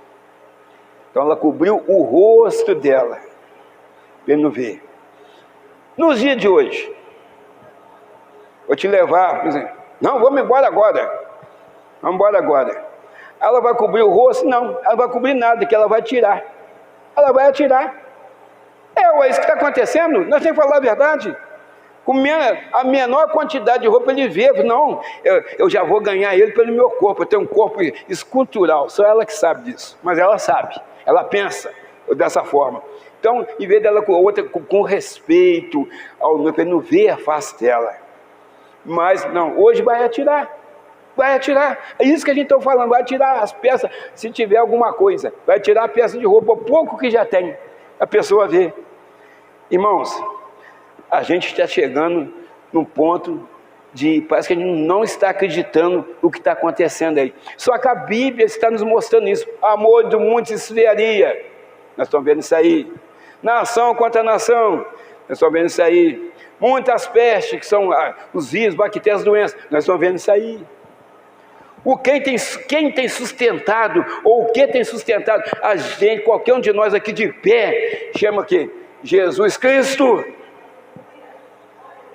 Então ela cobriu o rosto dela, para ele não ver. Nos dias de hoje, vou te levar, por exemplo, não, vamos embora agora. Vamos embora agora. Ela vai cobrir o rosto? Não, ela vai cobrir nada, que ela vai tirar. Ela vai atirar. É isso que está acontecendo. Nós temos que falar a verdade. Com a menor quantidade de roupa ele vê. Não, eu já vou ganhar ele pelo meu corpo. Eu tenho um corpo escultural. Só ela que sabe disso. Mas ela sabe. Ela pensa dessa forma. Então, em vez dela com outra, com respeito ao noivo, ele não vê a face dela. Mas, não, hoje vai atirar. Vai atirar, é isso que a gente está falando, vai tirar as peças, se tiver alguma coisa, vai tirar a peça de roupa, pouco que já tem, a pessoa vê. Irmãos, a gente está chegando num ponto de, parece que a gente não está acreditando no que está acontecendo aí. Só que a Bíblia está nos mostrando isso, amor do mundo se esfriaria, nós estamos vendo isso aí. Nação contra nação, nós estamos vendo isso aí. Muitas pestes, que são os vírus, bactérias, doenças, nós estamos vendo isso aí. Quem tem sustentado, ou o que tem sustentado a gente, qualquer um de nós aqui de pé, chama aqui Jesus Cristo.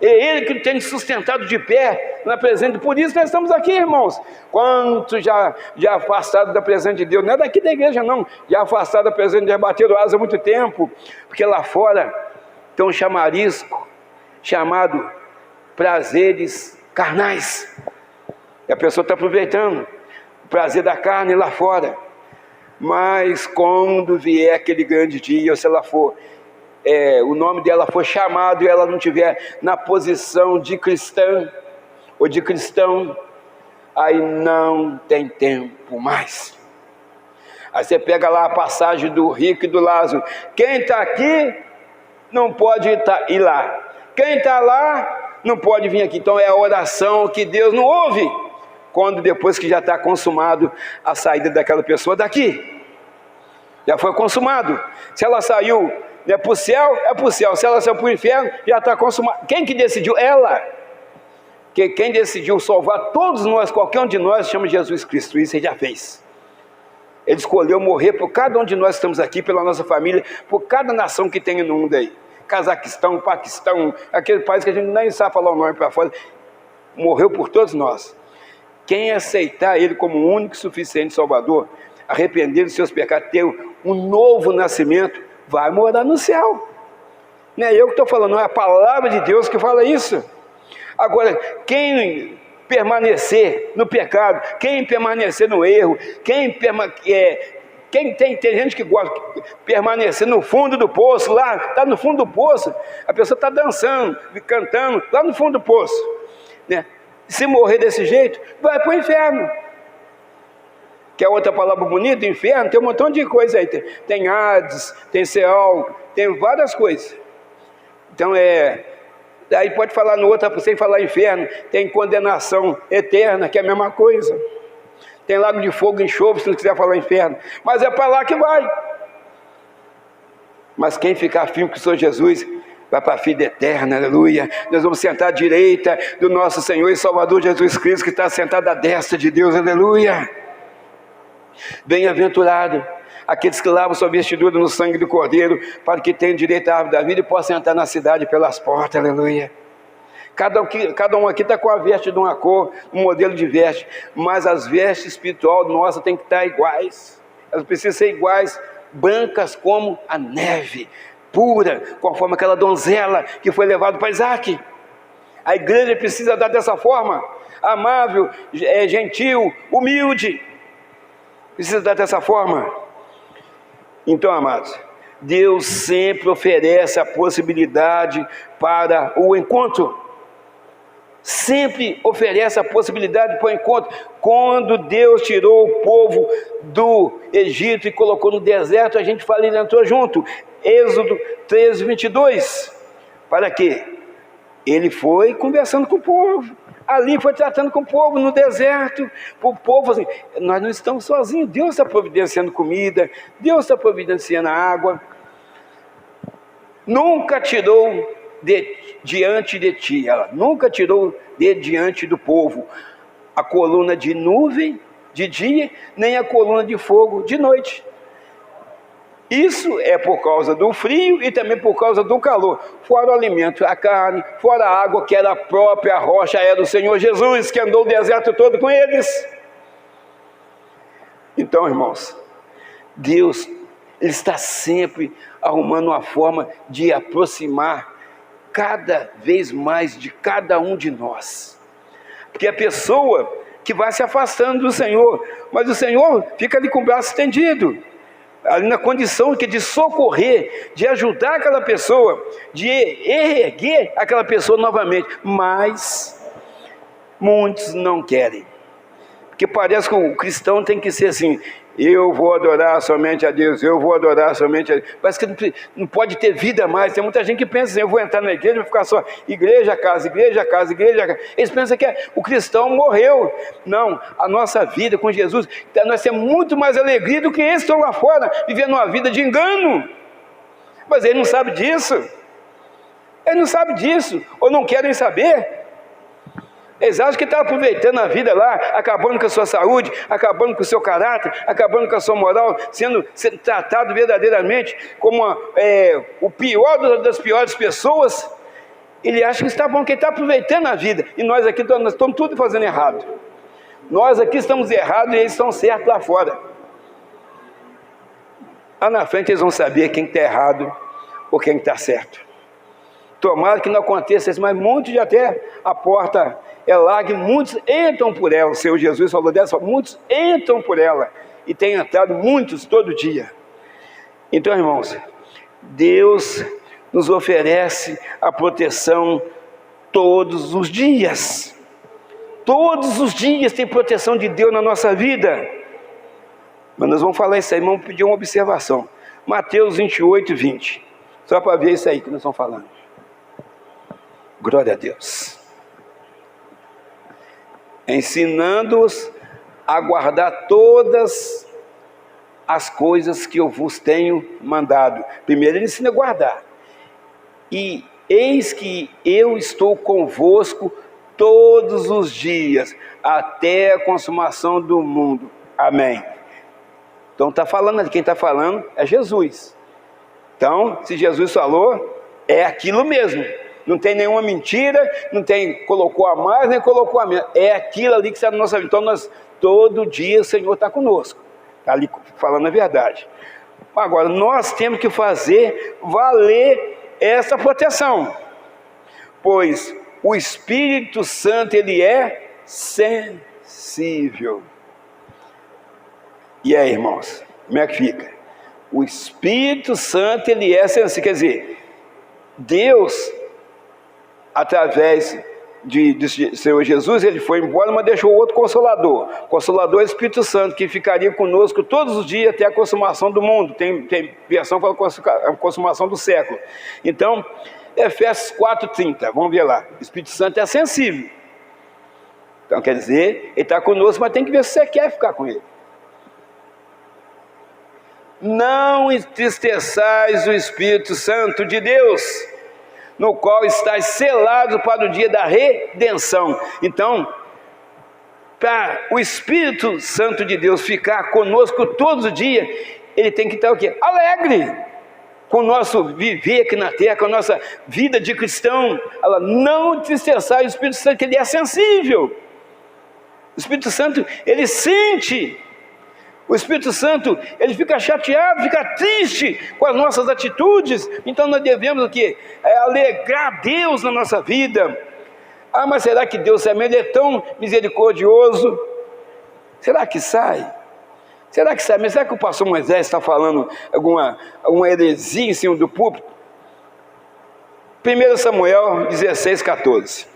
É Ele que tem sustentado de pé na presença. Por isso nós estamos aqui, irmãos. Quantos já afastados da presença de Deus, não é daqui da igreja não, já afastados da presença de Deus, bateram asa há muito tempo, porque lá fora tem um chamarisco chamado prazeres carnais. E a pessoa está aproveitando o prazer da carne lá fora. Mas quando vier aquele grande dia, ou se ela for, o nome dela for chamado e ela não estiver na posição de cristã ou de cristão, aí não tem tempo mais. Aí você pega lá a passagem do rico e do Lázaro. Quem está aqui não pode ir lá. Quem está lá não pode vir aqui. Então é a oração que Deus não ouve. Quando depois que já está consumado a saída daquela pessoa daqui. Já foi consumado. Se ela saiu para o céu, é para o céu. Se ela saiu para o inferno, já está consumado. Quem que decidiu? Ela. Quem decidiu salvar todos nós, qualquer um de nós, chama Jesus Cristo. Isso ele já fez. Ele escolheu morrer por cada um de nós que estamos aqui, pela nossa família, por cada nação que tem no mundo aí. Cazaquistão, Paquistão, aquele país que a gente nem sabe falar o nome para fora. Morreu por todos nós. Quem aceitar Ele como o único e suficiente Salvador, arrepender dos seus pecados, ter um novo nascimento, vai morar no céu. Não é eu que estou falando, não é a palavra de Deus que fala isso. Agora, quem permanecer no pecado, quem permanecer no erro, tem gente que gosta de permanecer no fundo do poço, lá, está no fundo do poço, a pessoa está dançando, cantando, lá no fundo do poço, né? Se morrer desse jeito, vai para o inferno. Que é outra palavra bonita, inferno, tem um montão de coisa aí, tem Hades, tem Seol, tem várias coisas. Então aí pode falar no outro, sem falar inferno, tem condenação eterna, que é a mesma coisa. Tem lago de fogo, enxofre, se não quiser falar inferno. Mas é para lá que vai. Mas quem ficar firme com o Senhor Jesus, vai para a vida eterna, aleluia. Nós vamos sentar à direita do nosso Senhor e Salvador Jesus Cristo, que está sentado à destra de Deus, aleluia. Bem-aventurado aqueles que lavam sua vestidura no sangue do Cordeiro, para que tenham direito à árvore da vida e possam entrar na cidade pelas portas, aleluia. Cada um aqui está com a veste de uma cor, um modelo de veste, mas as vestes espirituais nossas têm que estar iguais. Elas precisam ser iguais, brancas como a neve, pura, conforme aquela donzela que foi levada para Isaac. A igreja precisa dar dessa forma, amável, gentil, humilde. Precisa dar dessa forma. Então, amados, Deus sempre oferece a possibilidade para o encontro. Sempre oferece a possibilidade para o encontro. Quando Deus tirou o povo do Egito e colocou no deserto, a gente fala, ele entrou junto. Êxodo 13, 22. Para quê? Ele foi conversando com o povo. Ali foi tratando com o povo no deserto. O povo assim, nós não estamos sozinhos. Deus está providenciando comida. Deus está providenciando água. Nunca tirou diante de ti, ela nunca tirou de diante do povo a coluna de nuvem de dia, nem a coluna de fogo de noite. Isso é por causa do frio e também por causa do calor. Fora o alimento, a carne, fora a água, que era a própria rocha, era o Senhor Jesus, que andou o deserto todo com eles. Então, irmãos, Deus, Ele está sempre arrumando uma forma de aproximar cada vez mais de cada um de nós. Porque a pessoa que vai se afastando do Senhor, mas o Senhor fica ali com o braço estendido, ali na condição de socorrer, de ajudar aquela pessoa, de erguer aquela pessoa novamente. Mas muitos não querem. Porque parece que o cristão tem que ser assim: eu vou adorar somente a Deus, eu vou adorar somente a Deus. Parece que não pode ter vida mais. Tem muita gente que pensa assim: eu vou entrar na igreja e vou ficar só igreja, casa, igreja, casa, igreja, casa. Eles pensam que o cristão morreu. Não, a nossa vida com Jesus, nós temos muito mais alegria do que eles que estão lá fora, vivendo uma vida de engano. Mas ele não sabe disso. Ele não sabe disso, ou não querem saber. Eles acham que estão aproveitando a vida lá, acabando com a sua saúde, acabando com o seu caráter, acabando com a sua moral, sendo tratado verdadeiramente como o pior das piores pessoas. Ele acha que está bom, que ele está aproveitando a vida. E nós aqui nós estamos tudo fazendo errado. Nós aqui estamos errados e eles estão certos lá fora. Lá na frente eles vão saber quem está errado ou quem está certo. Tomara que não aconteça isso, mas muitos já até a porta é larga e muitos entram por ela. O Senhor Jesus falou dessa, muitos entram por ela, e tem entrado muitos todo dia. Então, irmãos, Deus nos oferece a proteção todos os dias. Todos os dias tem proteção de Deus na nossa vida. Mas nós vamos falar isso aí, vamos pedir uma observação. Mateus 28, 20. Só para ver isso aí que nós estamos falando. Glória a Deus. Ensinando-os a guardar todas as coisas que eu vos tenho mandado. Primeiro ele ensina a guardar. E eis que eu estou convosco todos os dias, até a consumação do mundo. Amém. Então está falando, quem está falando é Jesus. Então, se Jesus falou, é aquilo mesmo. Não tem nenhuma mentira, não tem colocou a mais, nem colocou a menos. É aquilo ali que está na nossa vida. Então, todo dia o Senhor está conosco. Está ali falando a verdade. Agora, nós temos que fazer valer essa proteção. Pois o Espírito Santo, ele é sensível. E aí, irmãos, como é que fica? O Espírito Santo, ele é sensível. Quer dizer, Deus, através de Senhor Jesus, ele foi embora, mas deixou outro Consolador. Consolador é o Espírito Santo, que ficaria conosco todos os dias até a consumação do mundo. Tem versão para a consumação do século. Então, Efésios 4:30, vamos ver lá. O Espírito Santo é sensível. Então, quer dizer, ele está conosco, mas tem que ver se você quer ficar com ele. Não entristeçais o Espírito Santo de Deus, no qual estáis selados para o dia da redenção. Então, para o Espírito Santo de Deus ficar conosco todos os dias, ele tem que estar o quê? Alegre com o nosso viver aqui na terra, com a nossa vida de cristão. Ela não entristeçai o Espírito Santo, que ele é sensível. O Espírito Santo, ele sente. O Espírito Santo, ele fica chateado, fica triste com as nossas atitudes. Então nós devemos o quê? Alegrar a Deus na nossa vida. Ah, mas será que Deus é mesmo? Ele é tão misericordioso. Será que sai? Será que sai? Mas será que o pastor Moisés está falando alguma heresia em cima do púlpito? 1 Samuel 16:14.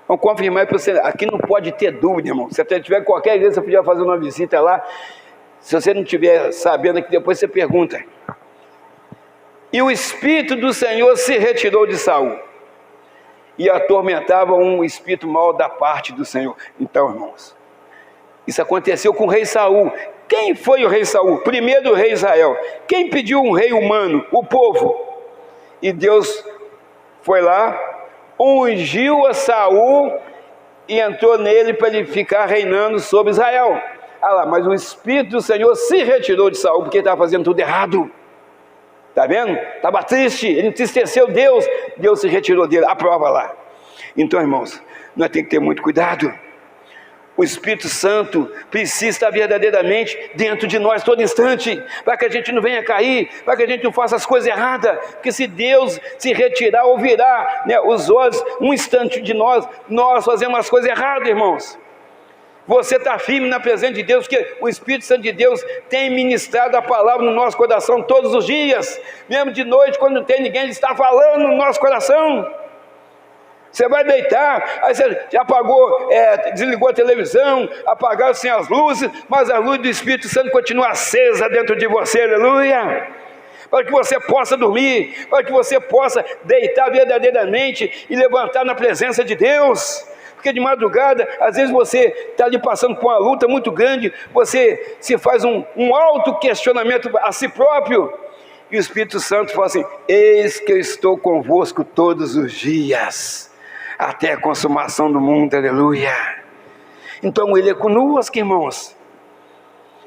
Vamos confirmar aí para você. Aqui não pode ter dúvida, irmão. Se você tiver qualquer igreja, você podia fazer uma visita lá. Se você não estiver sabendo aqui, depois você pergunta. E o Espírito do Senhor se retirou de Saul, e atormentava um espírito mau da parte do Senhor. Então, irmãos, isso aconteceu com o rei Saul. Quem foi o rei Saul? Primeiro rei Israel. Quem pediu um rei humano? O povo. E Deus foi lá, ungiu a Saul e entrou nele para ele ficar reinando sobre Israel. Ah lá, mas o Espírito do Senhor se retirou de Saul, porque ele estava fazendo tudo errado. Está vendo? Estava triste, ele entristeceu Deus, Deus se retirou dele, a prova lá. Então, irmãos, nós temos que ter muito cuidado. O Espírito Santo precisa estar verdadeiramente dentro de nós todo instante, para que a gente não venha cair, para que a gente não faça as coisas erradas, porque se Deus se retirar ou virar, né, os olhos um instante de nós fazemos as coisas erradas, irmãos. Você está firme na presença de Deus, porque o Espírito Santo de Deus tem ministrado a palavra no nosso coração todos os dias, mesmo de noite, quando não tem ninguém, Ele está falando no nosso coração. Você vai deitar, aí você já apagou, desligou a televisão, apagaram-se as luzes, mas a luz do Espírito Santo continua acesa dentro de você, aleluia! Para que você possa dormir, para que você possa deitar verdadeiramente e levantar na presença de Deus. Porque de madrugada, às vezes você está ali passando por uma luta muito grande, você se faz um auto-questionamento a si próprio, e o Espírito Santo fala assim: eis que eu estou convosco todos os dias, até a consumação do mundo, aleluia. Então Ele é conosco, irmãos,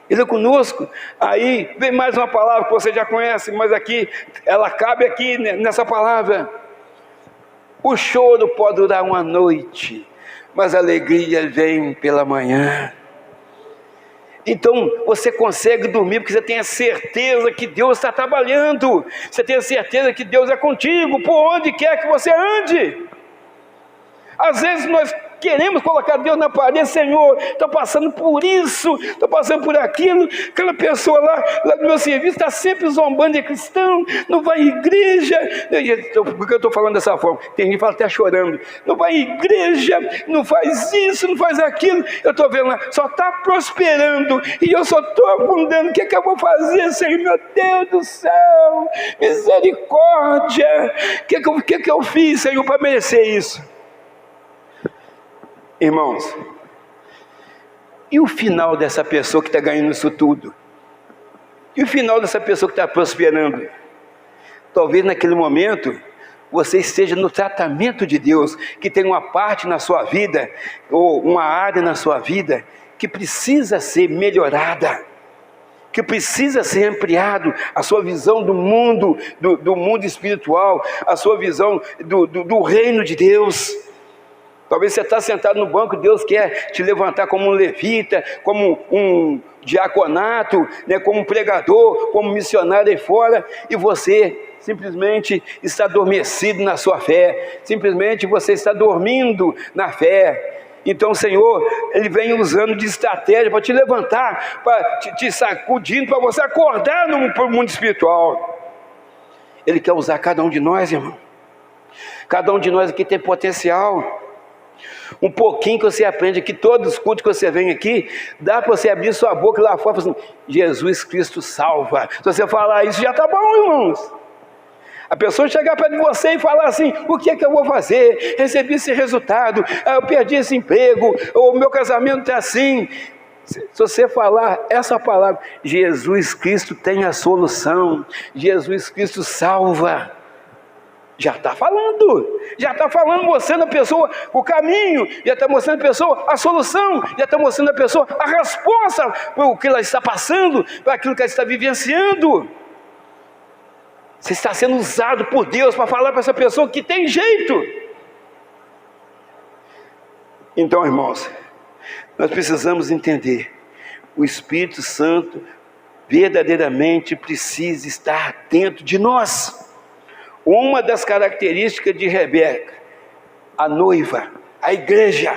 Ele é conosco. Aí vem mais uma palavra que você já conhece, mas aqui, ela cabe aqui nessa palavra. O choro pode durar uma noite, mas a alegria vem pela manhã. Então você consegue dormir porque você tem a certeza que Deus está trabalhando, você tem a certeza que Deus é contigo, por onde quer que você ande. Às vezes nós queremos colocar Deus na parede: Senhor, estou passando por isso, estou passando por aquilo. Aquela pessoa lá no meu serviço está sempre zombando de cristão, não vai à igreja. Por que eu estou falando dessa forma? Tem gente que fala até chorando: não vai à igreja, não faz isso, não faz aquilo. Eu estou vendo lá, só está prosperando e eu só estou abundando. O que eu vou fazer, Senhor? Meu Deus do céu, misericórdia. O que eu fiz, Senhor, para merecer isso? Irmãos, e o final dessa pessoa que está ganhando isso tudo? E o final dessa pessoa que está prosperando? Talvez naquele momento você esteja no tratamento de Deus, que tem uma parte na sua vida, ou uma área na sua vida, que precisa ser melhorada. que precisa ser ampliado, a sua visão do mundo, do mundo espiritual, a sua visão do reino de Deus. Talvez você está sentado no banco, Deus quer te levantar como um levita, como um diaconato, né, como um pregador, como um missionário aí fora, e você simplesmente está adormecido na sua fé, simplesmente você está dormindo na fé. Então o Senhor, Ele vem usando de estratégia para te levantar, para te sacudindo, para você acordar no mundo espiritual. Ele quer usar cada um de nós, irmão. Cada um de nós aqui tem potencial. Um pouquinho que você aprende aqui, todos os cultos que você vem aqui, dá para você abrir sua boca lá fora e falar assim: Jesus Cristo salva. Se você falar isso, já está bom, irmãos. A pessoa chegar perto de você e falar assim: o que é que eu vou fazer? Recebi esse resultado, eu perdi esse emprego, o meu casamento está assim. Se você falar essa palavra, Jesus Cristo tem a solução, Jesus Cristo salva, já está falando você na pessoa o caminho, já está mostrando a pessoa a solução, já está mostrando a pessoa a resposta para o que ela está passando, para aquilo que ela está vivenciando. Você está sendo usado por Deus para falar para essa pessoa que tem jeito. Então, irmãos, nós precisamos entender: o Espírito Santo verdadeiramente precisa estar dentro de nós. Uma das características de Rebeca, a noiva, a igreja,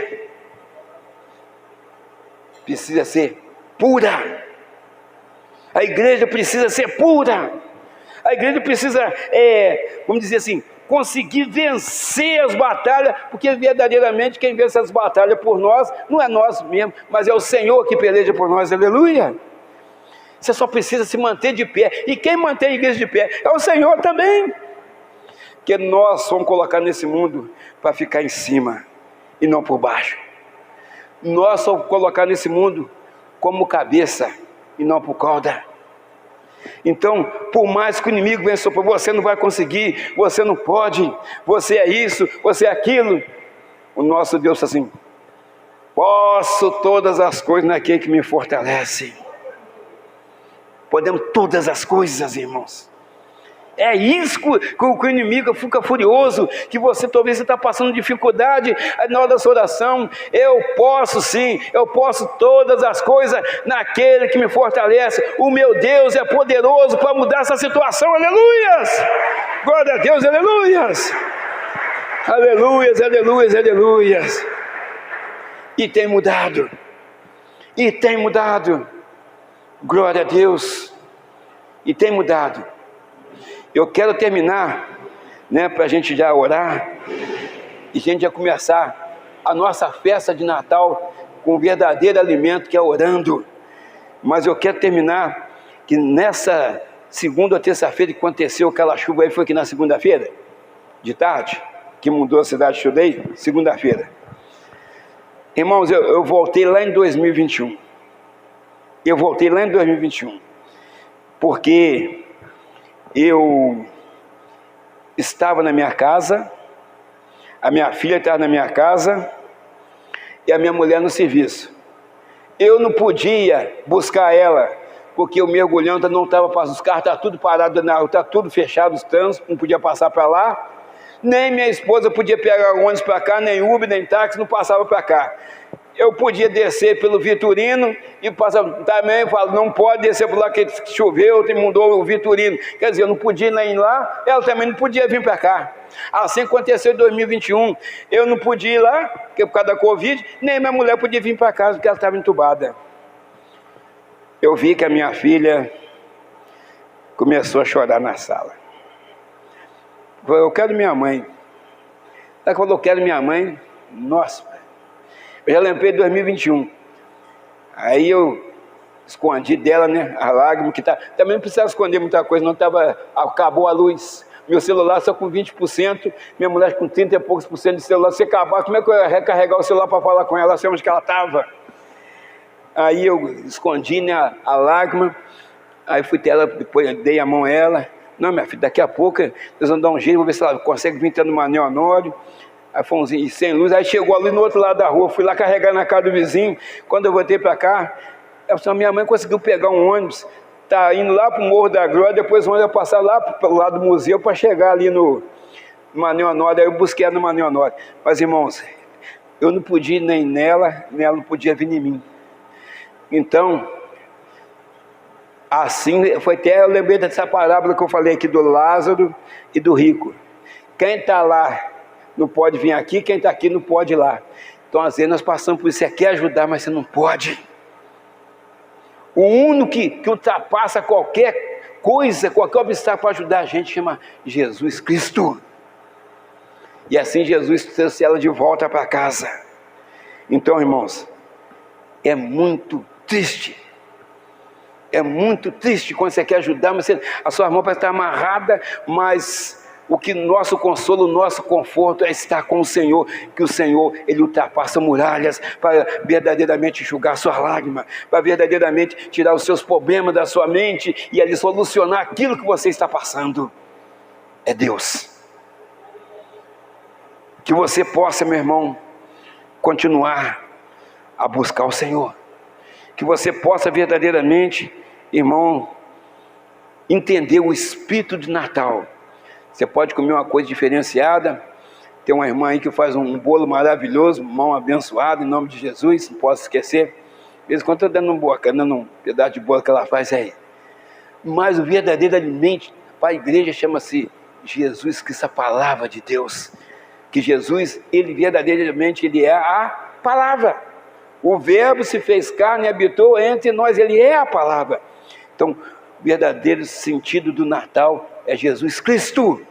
precisa ser pura. A igreja precisa ser pura. A igreja precisa, vamos dizer assim, conseguir vencer as batalhas, porque verdadeiramente quem vence as batalhas por nós, não é nós mesmos, mas é o Senhor que peleja por nós, aleluia. Você só precisa se manter de pé, e quem mantém a igreja de pé é o Senhor também, porque nós somos colocados nesse mundo para ficar em cima, e não por baixo. Nós somos colocados nesse mundo como cabeça, e não por cauda. Então, por mais que o inimigo venha soprar, você não vai conseguir, você não pode, você é isso, você é aquilo. O nosso Deus está assim: posso todas as coisas naquele que me fortalece. Podemos todas as coisas, irmãos. É isso que o inimigo fica furioso, que você talvez está passando dificuldade na hora da sua oração. Eu posso sim, eu posso todas as coisas naquele que me fortalece. O meu Deus é poderoso para mudar essa situação, aleluias! Glória a Deus, aleluias! Aleluias, aleluias, aleluias! E tem mudado, glória a Deus, e tem mudado. Eu quero terminar, né, para a gente já orar, e a gente já começar a nossa festa de Natal com o verdadeiro alimento, que é orando. Mas eu quero terminar que nessa segunda ou terça-feira que aconteceu aquela chuva aí, foi aqui na segunda-feira, de tarde, que mudou a cidade de Chudei, segunda-feira. Irmãos, eu voltei lá em 2021. Porque eu estava na minha casa, a minha filha estava na minha casa e a minha mulher no serviço. Eu não podia buscar ela, porque o mergulhão não estava passando, os carros estavam tudo parados na rua, estava tudo fechado, os trânsitos, não podia passar para lá, nem minha esposa podia pegar ônibus para cá, nem Uber, nem táxi, não passava para cá. Eu podia descer pelo Vitorino e passar, também falo, não pode descer por lá que choveu, mudou o Vitorino. Quer dizer, eu não podia ir lá, ela também não podia vir para cá. Assim aconteceu em 2021. Eu não podia ir lá, porque por causa da Covid, nem minha mulher podia vir para casa, porque ela estava entubada. Eu vi que a minha filha começou a chorar na sala. Eu quero minha mãe. Ela falou, eu quero minha mãe. Nossa, eu já lembrei de 2021. Aí eu escondi dela, né, a lágrima, que também não precisava esconder muita coisa, não acabou a luz. Meu celular só com 20%, minha mulher com 30 e poucos por cento de celular. Se acabar, como é que eu ia recarregar o celular para falar com ela, sei onde que ela estava? Aí eu escondi, né, a lágrima, aí fui ter ela, depois dei a mão a ela. Não, minha filha, daqui a pouco nós vamos dar um jeito, vou ver se ela consegue vir no Manuel Honório. Aí fomos sem luz, aí chegou ali no outro lado da rua, fui lá carregar na casa do vizinho. Quando eu voltei para cá, minha mãe conseguiu pegar um ônibus está indo lá para o Morro da Glória, depois vão passar lá pelo lado do museu para chegar ali no Manuel Honório. Aí eu busquei ela no Manuel Honório. Mas, irmãos, eu não podia ir nem nela, nem ela não podia vir em mim. Então, assim, foi até, eu lembrei dessa parábola que eu falei aqui do Lázaro e do rico. Quem está lá não pode vir aqui, quem está aqui não pode ir lá. Então, às vezes, nós passamos por isso. Você quer ajudar, mas você não pode. O único que ultrapassa qualquer coisa, qualquer obstáculo para ajudar a gente, chama Jesus Cristo. E assim Jesus trouxe ela de volta para casa. Então, irmãos, é muito triste. É muito triste quando você quer ajudar, mas a sua mão parece estar amarrada, mas o que nosso consolo, o nosso conforto é estar com o Senhor, que o Senhor, Ele ultrapassa muralhas para verdadeiramente enxugar sua lágrima, para verdadeiramente tirar os seus problemas da sua mente e Ele solucionar aquilo que você está passando. É Deus. Que você possa, meu irmão, continuar a buscar o Senhor. Que você possa verdadeiramente, irmão, entender o espírito de Natal. Você pode comer uma coisa diferenciada. Tem uma irmã aí que faz um bolo maravilhoso, mão abençoada, em nome de Jesus, não posso esquecer. De vez em quando estou dando um pedaço de bolo que ela faz aí. Mas o verdadeiro alimento para a igreja chama-se Jesus Cristo, a palavra de Deus. Que Jesus, Ele verdadeiramente, Ele é a palavra. O verbo se fez carne e habitou entre nós, Ele é a palavra. Então, o verdadeiro sentido do Natal é Jesus Cristo.